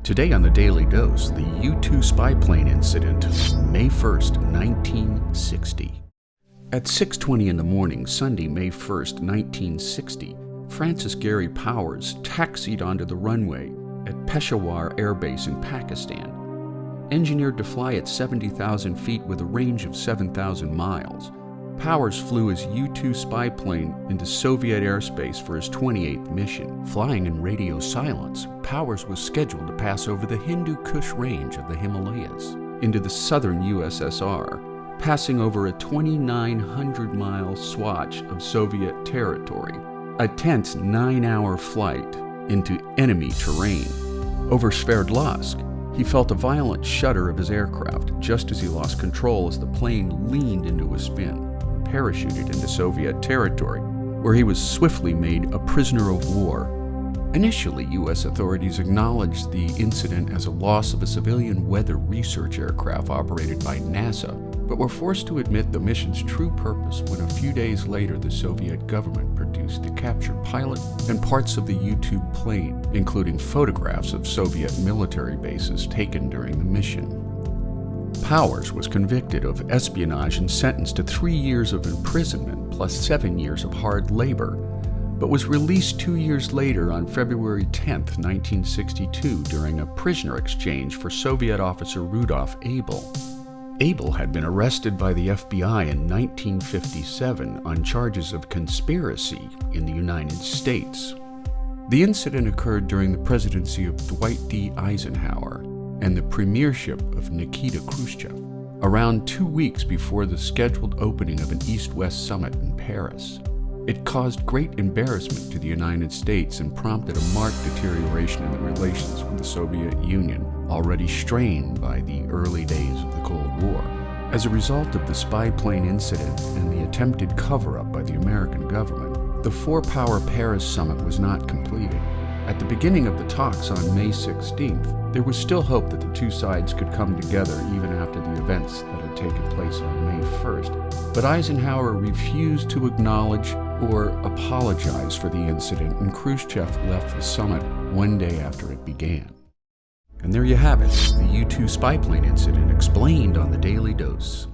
Today on the Daily Dose, the U-2 spy plane incident, May 1st, 1960. At 6:20 in the morning, Sunday, May 1st, 1960, Francis Gary Powers taxied onto the runway at Peshawar Air Base in Pakistan. Engineered to fly at 70,000 feet with a range of 7,000 miles, Powers flew his U-2 spy plane into Soviet airspace for his 28th mission. Flying in radio silence, Powers was scheduled to pass over the Hindu Kush range of the Himalayas into the southern USSR, passing over a 2,900-mile swatch of Soviet territory, a tense 9-hour flight into enemy terrain. Over Sverdlovsk, he felt a violent shudder of his aircraft just as he lost control as the plane leaned into a spin, parachuted into Soviet territory, where he was swiftly made a prisoner of war. Initially, U.S. authorities acknowledged the incident as a loss of a civilian weather research aircraft operated by NASA, but were forced to admit the mission's true purpose when a few days later the Soviet government produced the captured pilot and parts of the U-2 plane, including photographs of Soviet military bases taken during the mission. Powers was convicted of espionage and sentenced to 3 years of imprisonment plus 7 years of hard labor, but was released 2 years later on February 10, 1962, during a prisoner exchange for Soviet officer Rudolf Abel. Abel had been arrested by the FBI in 1957 on charges of conspiracy in the United States. The incident occurred during the presidency of Dwight D. Eisenhower and the premiership of Nikita Khrushchev, around 2 weeks before the scheduled opening of an East-West summit in Paris. It caused great embarrassment to the United States and prompted a marked deterioration in the relations with the Soviet Union, already strained by the early days of the Cold War. As a result of the spy plane incident and the attempted cover-up by the American government, the four-power Paris summit was not completed. At the beginning of the talks on May 16th, there was still hope that the two sides could come together even after the events that had taken place on May 1st. But Eisenhower refused to acknowledge or apologize for the incident, and Khrushchev left the summit one day after it began. And there you have it, the U-2 spy plane incident explained on the Daily Dose.